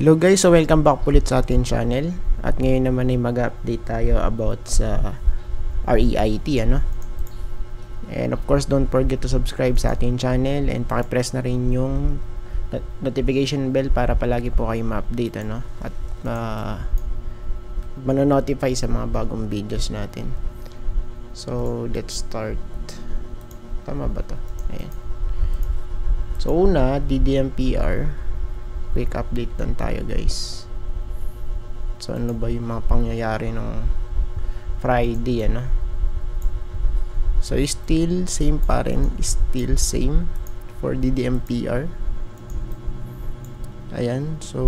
Hello guys, so welcome back ulit sa ating channel. At ngayon naman ay mag-update tayo about sa REIT, ano? And of course, don't forget to subscribe sa ating channel and paki-press na rin yung notification bell para palagi po kayo ma-update, ano? At mano-notify sa mga bagong videos natin. So, let's start. Tama ba to? Ayan. So, una, DDMPR. Quick update lang tayo guys. So ano ba yung mga pangyayari ng Friday, ano? So still same pa rin, still same for DDMPR. Ayan, so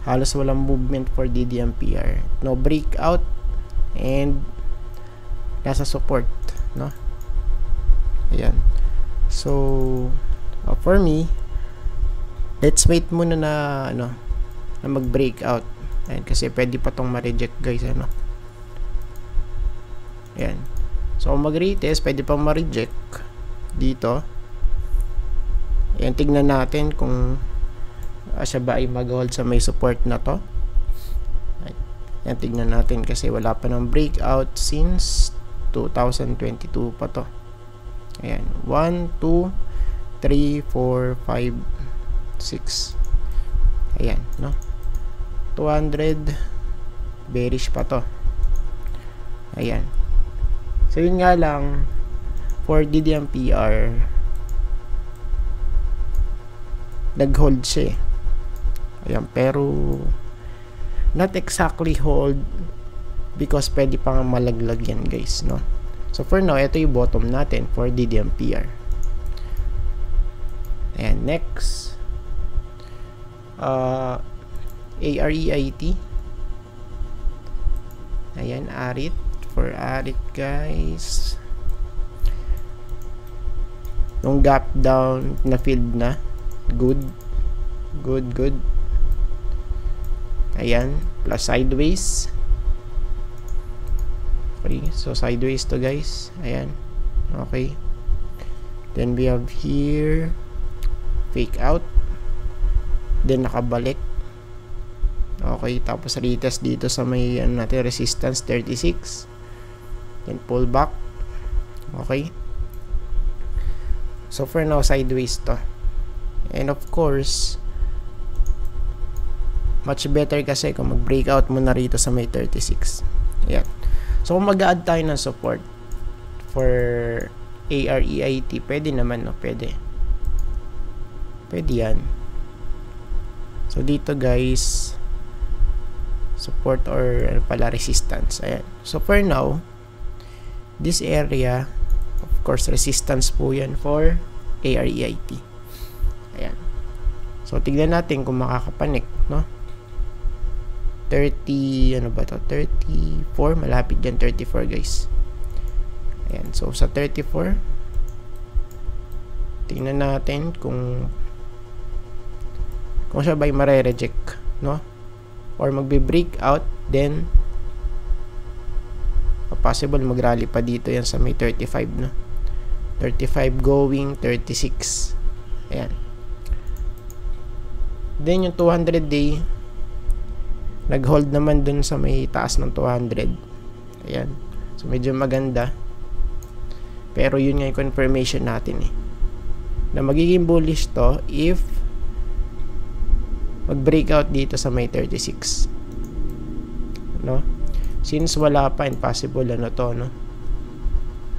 halos walang movement for DDMPR. No breakout and nasa support, no? Ayan. So for me, let's wait muna na mag-breakout. Ayan, kasi pwede pa tong ma-reject guys, ano. Ayan. So kung mag-retest, pwede pa ma-reject dito. Ayan, tignan natin kung siya ba ay mag-hold sa may support na to. Ayan, tignan natin kasi wala pa ng breakout since 2022 pa to. Ayan, 1, 2, 3, 4, 5, 6. Ayan, no? 200 bearish pa to. Ayan. So yun nga lang for DDMPR, nag-hold siya. Ayan, pero not exactly hold because pwede pang malaglag yan guys, no? So for now, ito yung bottom natin for DDMPR. And next, AREIT. Ayan, ARIT. For ARIT guys, yung gap down na filled na. Good. Ayan, plus sideways. Okay, so sideways to guys. Ayan, okay. Then we have here fake out, then nakabalik. Okay, tapos retest dito sa may natin resistance 36, then pull back. Okay, so for now sideways to, and of course much better kasi kung mag-breakout muna rito sa may 36. Ayan. So kung mag-add tayo ng support for AREIT, pwede naman, no? Pwede yan. So dito guys, support or resistance. Ayan. So for now, this area, of course resistance po yan for AREIT. Ayan. So tignan natin kung makakapanik, no? 30, ano ba to? 34, malapit dyan, 34 guys. Ayan, so sa 34, tingnan natin kung siya ba'y mare-reject, no? Or magbe-breakout, then possible mag-rally pa dito yan sa may 35, no? 35 going 36. Ayan. Then yung 200 day, nag-hold naman dun sa may taas ng 200. Ayan. So medyo maganda. Pero yun nga yung confirmation natin, na magiging bullish to if mag-breakout dito sa may 36, no? Since wala pa, impossible to, no?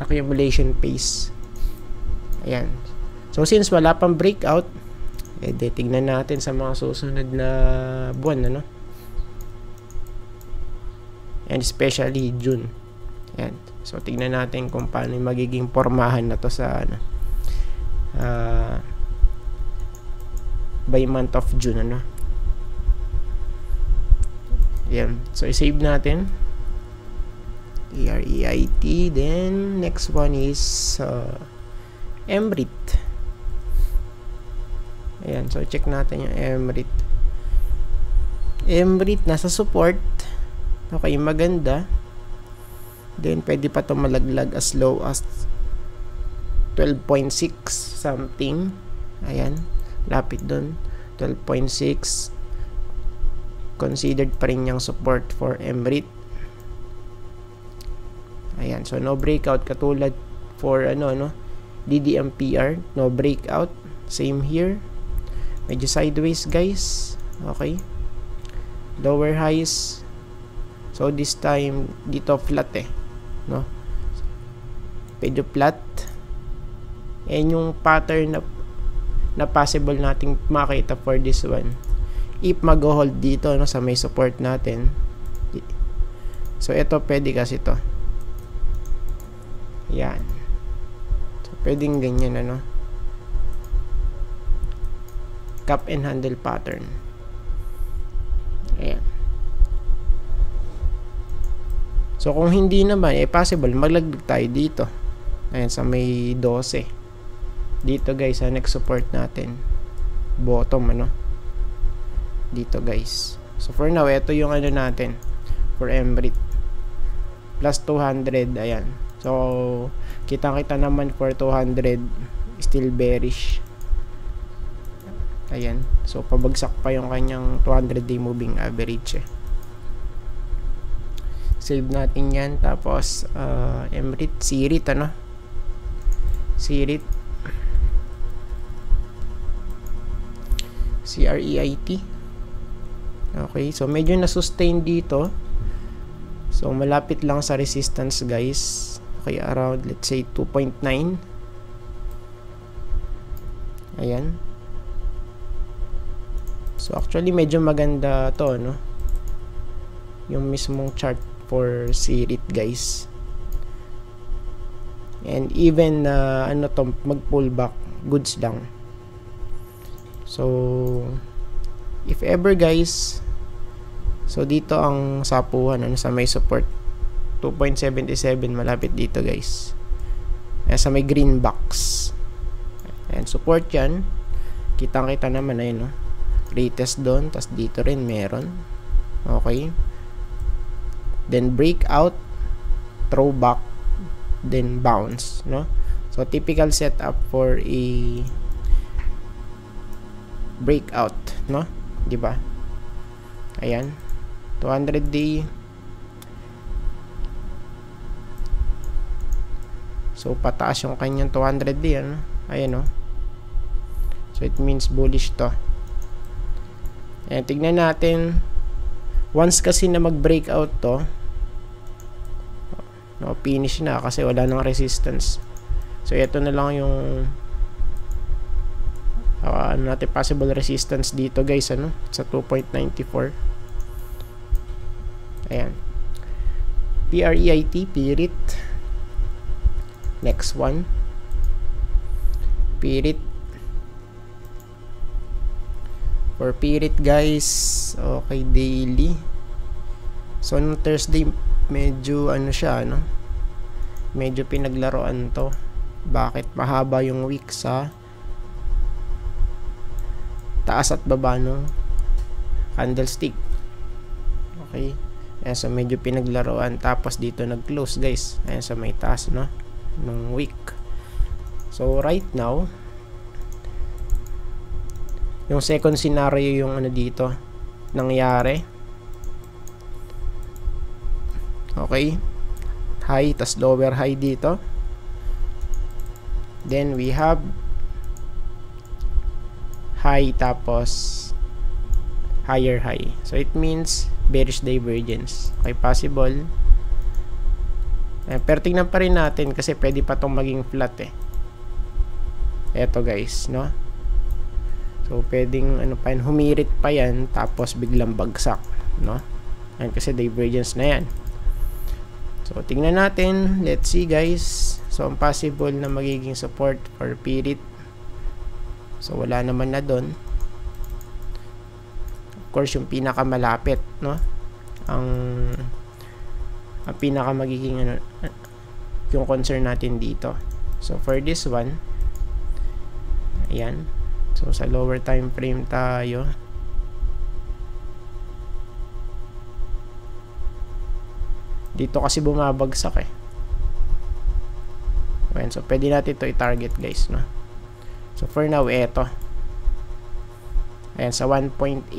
Accumulation pace. Ayan. So since wala pang breakout, tignan natin sa mga susunod na buwan, ano? And especially June. Ayan. So tignan natin kung paano magiging pormahan na to sa by month of June, ano? Ayan. So i-save natin AREIT. Then next one is MREIT. Ayan. So check natin yung MREIT. MREIT nasa support. Okay, maganda. Then pwede pa ito malaglag as low as 12.6 something. Ayan. lapit doon. 12.6. Considered pa rin yung support for MRIT. Ayan, so no breakout katulad for DDMPR, no breakout. Same here. Medyo sideways, guys. Okay. Lower highs. So this time dito flat no? Medyo flat. And yung pattern na possible nating makita for this one, if mag-hold dito sa may support natin. So ito pwede kasi to. Yan. So pwedeng ganyan cup and handle pattern. Ayan. So kung hindi naman possible maglagdag tayo dito. Ayan, sa may 12. Dito guys, next support natin. Bottom dito guys. So for now, ito yung natin for MRIT. Plus 200, ayan. So kita-kita naman for 200, still bearish. Ayan. So pabagsak pa yung kanyang 200-day moving average Save natin yan. Tapos MRIT, CRIT CRIT, CREIT. Okay, so medyo na-sustain dito. So malapit lang sa resistance guys. Okay, around let's say 2.9. Ayan. So actually medyo maganda to yung mismong chart for CRIT guys. And even mag-pullback, goods lang. So if ever guys, so dito ang sapuhan sa may support 2.77, malapit dito guys. Sa may green box. And support yan. Kitang-kita naman retest doon, tas dito rin meron. Okay. Then breakout, throwback, then bounce, So typical setup for a breakout, di ba? Ayan. 200-day. So pataas yung kanyang 200-day, Ayan, So it means bullish to. Ayan, tignan natin. Once kasi na mag-breakout to, finish na kasi wala nang resistance. So ito na lang yung natin possible resistance dito guys, sa 2.94. Ayan. PREIT, PRIT. Next one. PRIT. For PRIT guys, okay, daily. So no Thursday medyo siya, medyo pinaglaruan to. Bakit? Mahaba yung week sa taas at baba ng candlestick. Okay. Ayan, so medyo pinaglaruan. Tapos dito nag-close guys. Ayan, sa may taas ng week. So right now, yung second scenario yung dito nangyari. Okay. High, tas lower high dito. Then we have high tapos higher high. So it means bearish divergence. Okay, possible. Pero tingnan pa rin natin kasi pwede pa tong maging flat Eto guys, So pwedeng humirit pa yan tapos biglang bagsak, Ayan, kasi divergence na yan. So tingnan natin, let's see guys. So ang possible na magiging support for PRIT, so wala naman na doon. Of course yung pinakamalapit, ang pinaka magiging yung concern natin dito. So for this one, ayan. So sa lower time frame tayo. Dito kasi bumabagsak Ayan, so pwede natin ito i-target guys, So for now, eto. Ayan, sa 1.8.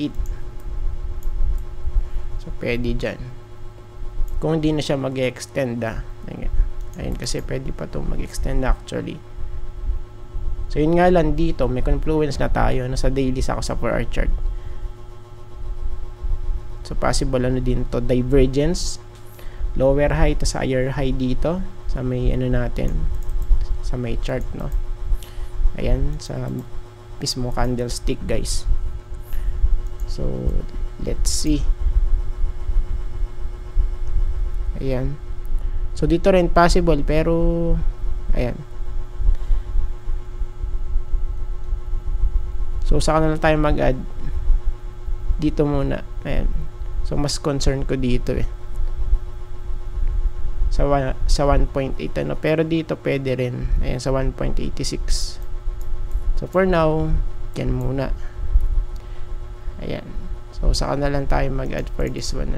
So, pwede dyan. Kung hindi na siya mag-extend, Ayan, kasi pwede pa itong mag-extend actually. So, yun nga lang dito, may confluence na tayo. Sa daily ako sa 4-hour chart. So, possible din to divergence. Lower high, tas higher high dito. Sa may natin. Sa may chart, no? Ayan, sa mismo candlestick, guys. So, let's see. Ayan. So, dito rin possible, pero ayan. So, saka na lang tayo mag-add. Dito muna. Ayan. So, mas concern ko dito Sa 1.8 pero dito pwede rin. Ayan, sa 1.86. So, for now, yan muna. Ayan. So, saka na lang tayo mag-add for this one,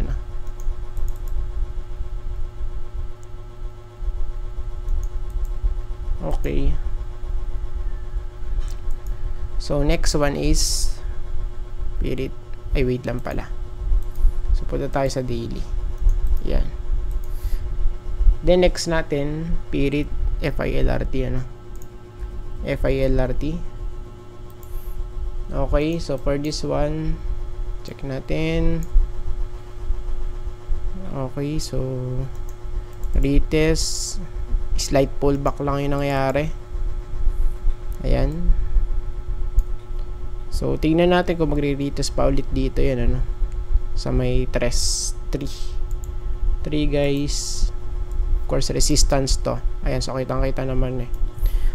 Okay. So, next one is Spirit. Ay, wait lang pala. So, punta tayo sa daily. Yan. Then, next natin, Spirit, FILRT, FILRT. Okay, so for this one, check natin. Okay, so retest, slight pullback lang yung nangyari. Ayan. So, tingnan natin kung magre-retest pa ulit dito yan, sa may 3 guys. Of course, resistance to. Ayan, so kitang-kita naman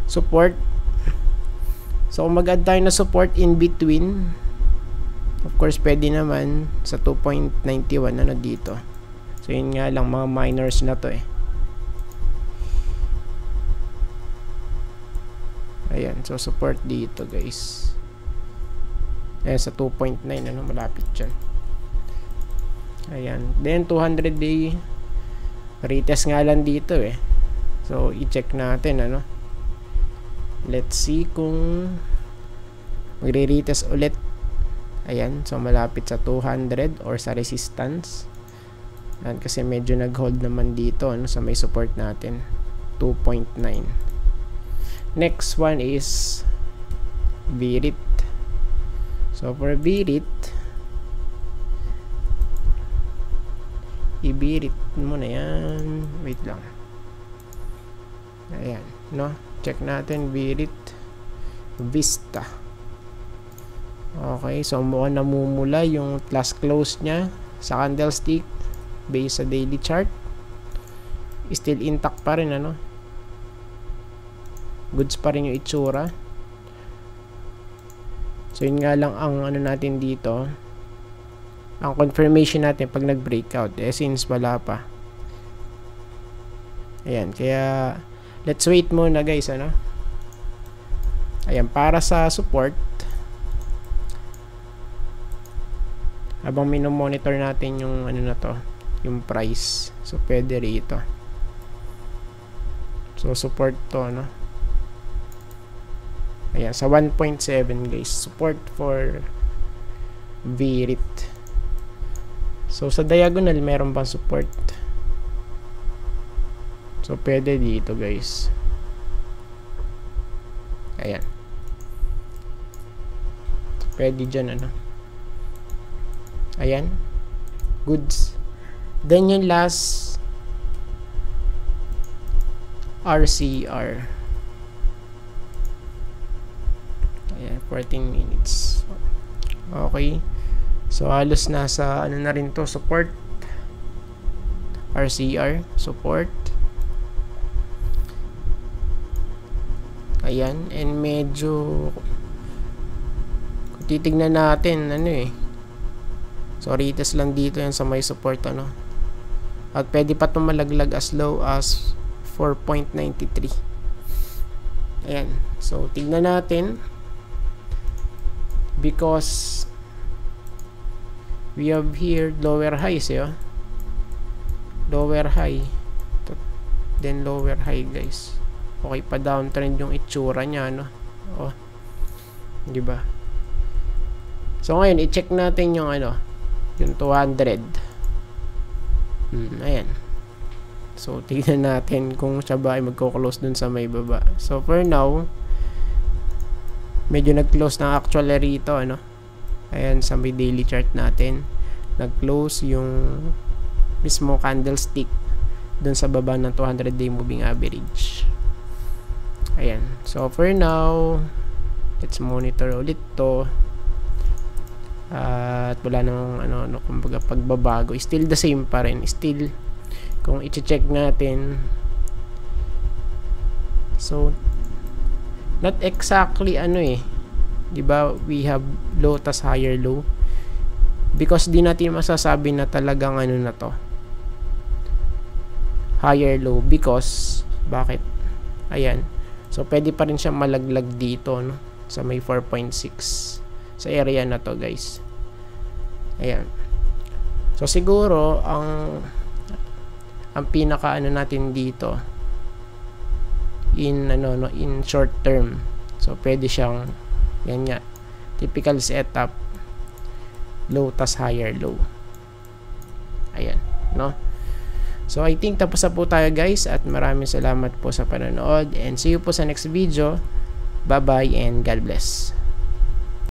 Support. So, kung mag-add tayo na support in between, of course, pwede naman sa 2.91 dito. So, yun nga lang, mga minors na to Ayan, so support dito, guys. Ayan, sa 2.9, malapit dyan. Ayan. Then, 200 day retest nga lang dito So, i-check natin, Let's see kung magre-retest ulit. Ayan, so malapit sa 200 or sa resistance. Ayan, kasi medyo nag-hold naman dito sa may support natin, 2.9. Next one is Virit. So for Virit, i-Virit mo na yan. Wait lang. Ayan, check natin Virit Vista. Okay, so mukhang namumula yung last close niya sa candlestick based sa daily chart. Still intact pa rin, goods pa rin yung itsura. So yun nga lang ang natin dito, ang confirmation natin pag nag-breakout since wala pa. Ayan, kaya let's wait muna, guys, Ayan, para sa support, habang minomonitor natin yung yung price. So, pwede rito. So, support to, Ayan, sa 1.7, guys. Support for Virit. So, sa diagonal, meron bang support? So, pwede dito, guys. Ayan. Pwede dyan, Ayan. Goods. Then, yung last RCR. Ayan, 14 minutes. Okay. So, halos nasa, na rin to, support. RCR, support. Ayan, and medyo kung titignan natin, so, retest lang dito yan sa may support, at pwede pa itong malaglag as low as 4.93. Ayan, so, tignan natin because we have here lower highs, lower high, then lower high, guys. Okay, pa downtrend yung itsura niya, di ba? So ngayon, i-check natin yung yung 200. Ayan. So tignan natin kung siya ba ay magko-close dun sa may baba. So for now, medyo nag-close ng actually rito, ayan, sa may daily chart natin, nag-close yung mismo candlestick dun sa baba ng 200-day moving average. Ayan. So for now, let's monitor ulit to. At wala nang kumbaga pagbabago. Still the same pa rin. Still, kung i-check natin, so not exactly diba, we have low tas higher low, because di natin masasabi na talagang na to higher low, because bakit? Ayan, so pwede pa rin siya malaglag dito, sa may 4.6 sa area na to, guys. Ayan, so siguro ang pinaka natin dito in short term, so pwede siyang yan nga, typical setup, low tas higher low. Ayan, so I think tapos na po tayo, guys, at maraming salamat po sa panonood, and see you po sa next video. Bye bye and God bless.